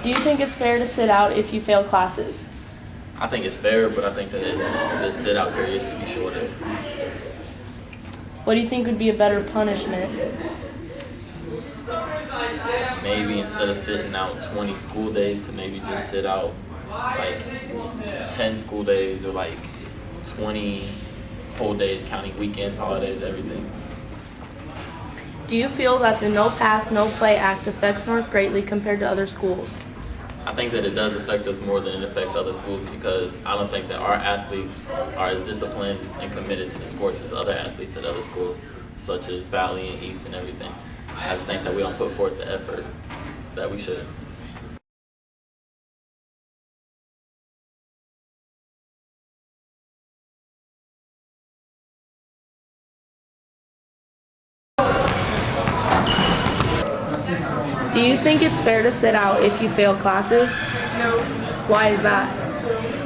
Do you think it's fair to sit out if you fail classes? I think it's fair, but I think that the sit-out period should be shorter. What do you think would be a better punishment? Maybe instead of sitting out 20 school days to maybe just sit out like 10 school days or like 20 whole days counting weekends, holidays, everything. Do you feel that the No Pass, No Play Act affects North greatly compared to other schools? I think that it does affect us more than it affects other schools because I don't think that our athletes are as disciplined and committed to the sports as other athletes at other schools, such as Valley and East and everything. I just think that we don't put forth the effort that we should. Do you think it's fair to sit out if you fail classes? No, Why is that?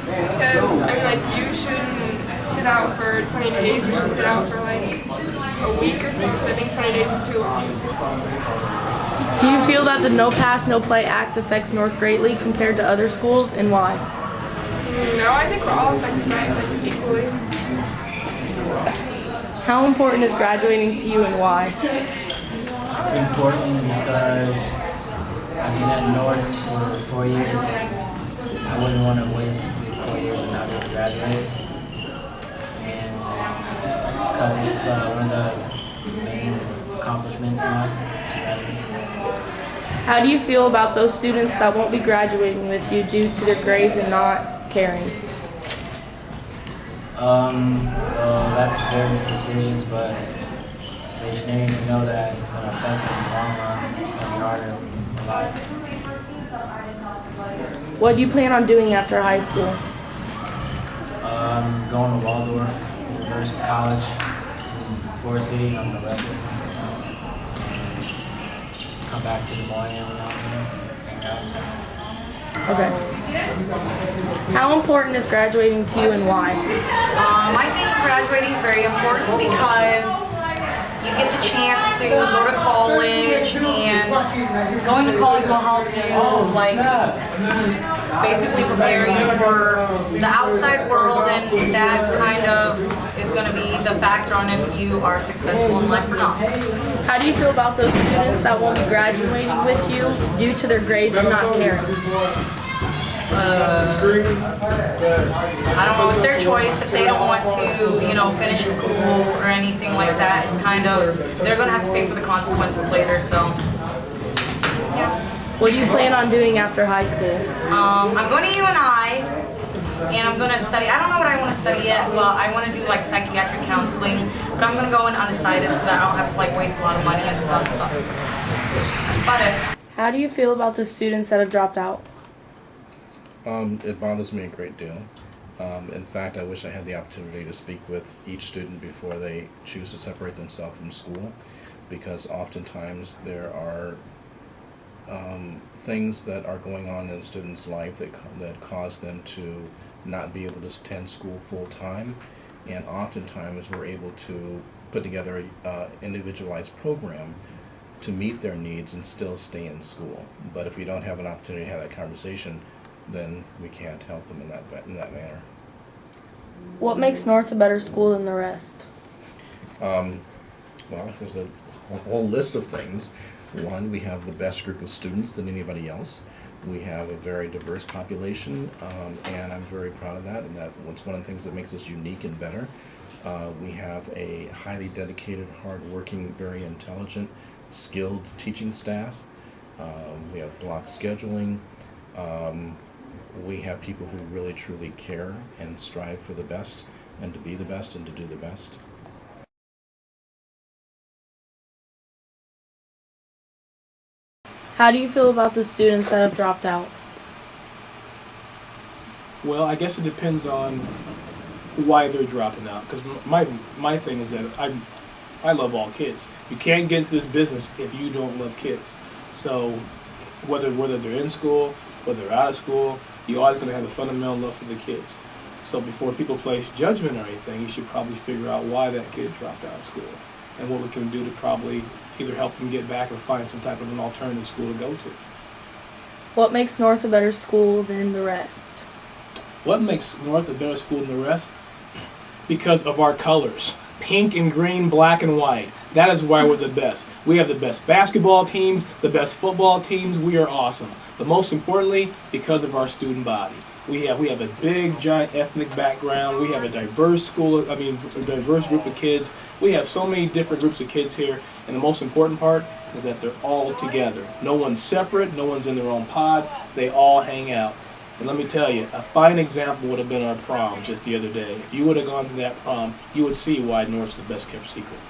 because I mean, like, you shouldn't sit out for 20 days. You should sit out for like a week or something. I think 20 days is too long. Do you feel that the No Pass, No Play Act affects North greatly compared to other schools, and why? No, I think we're all affected by it like equally. How important is graduating to you, and why? It's important because I've been at North for 4 years. I wouldn't want to waste the 4 years and not be able to graduate. And because it's one of the main accomplishments in life. How do you feel about those students that won't be graduating with you due to their grades and not caring? Well, that's their decisions, but they need to know that it's going to affect them in the long run. It's going to be harder for life. What do you plan on doing after high school? Going to Waldorf University College in Forest City. I'm going to Redwood. Come back to Des Moines every now and then. Okay. How important is graduating to you, and why? I think graduating is very important because you get the chance to go to college, and going to college will help you, like, basically prepare you for the outside world, and that kind of is going to be the factor on if you are successful in life or not. How do you feel about those students that won't be graduating with you due to their grades and not caring? I don't know, it's their choice. If they don't want to, finish school or anything like that, it's kind of, they're going to have to pay for the consequences later, so, yeah. What do you plan on doing after high school? I'm going to UNI, and I'm going to study, I don't know what I want to study yet, but I want to do like psychiatric counseling, but I'm going to go in undecided so that I don't have to like waste a lot of money and stuff, but that's about it. How do you feel about the students that have dropped out? It bothers me a great deal. In fact, I wish I had the opportunity to speak with each student before they choose to separate themselves from school, because oftentimes there are things that are going on in a student's life that cause them to not be able to attend school full time, and oftentimes we're able to put together an individualized program to meet their needs and still stay in school. But if we don't have an opportunity to have that conversation, then we can't help them in that manner. What makes North a better school than the rest? Well, there's a whole list of things. One, we have the best group of students than anybody else. We have a very diverse population, and I'm very proud of that, and that's one of the things that makes us unique and better. We have a highly dedicated, hard-working, very intelligent, skilled teaching staff. We have block scheduling. We have people who really truly care and strive for the best and to be the best and to do the best. How do you feel about the students that have dropped out? Well, I guess it depends on why they're dropping out. Because my thing is that I love all kids. You can't get into this business if you don't love kids. So whether they're in school, whether they're out of school, you're always going to have a fundamental love for the kids. So before people place judgment or anything, you should probably figure out why that kid dropped out of school and what we can do to probably either help them get back or find some type of an alternative school to go to. What makes North a better school than the rest? What makes North a better school than the rest? Because of our colors. Pink and green, black and white. That is why we're the best. We have the best basketball teams, the best football teams. We are awesome. But most importantly, because of our student body. We have a big, giant ethnic background. We have a diverse a diverse group of kids. We have so many different groups of kids here. And the most important part is that they're all together. No one's separate. No one's in their own pod. They all hang out. And let me tell you, a fine example would have been our prom just the other day. If you would have gone to that prom, you would see why North's the best kept secret.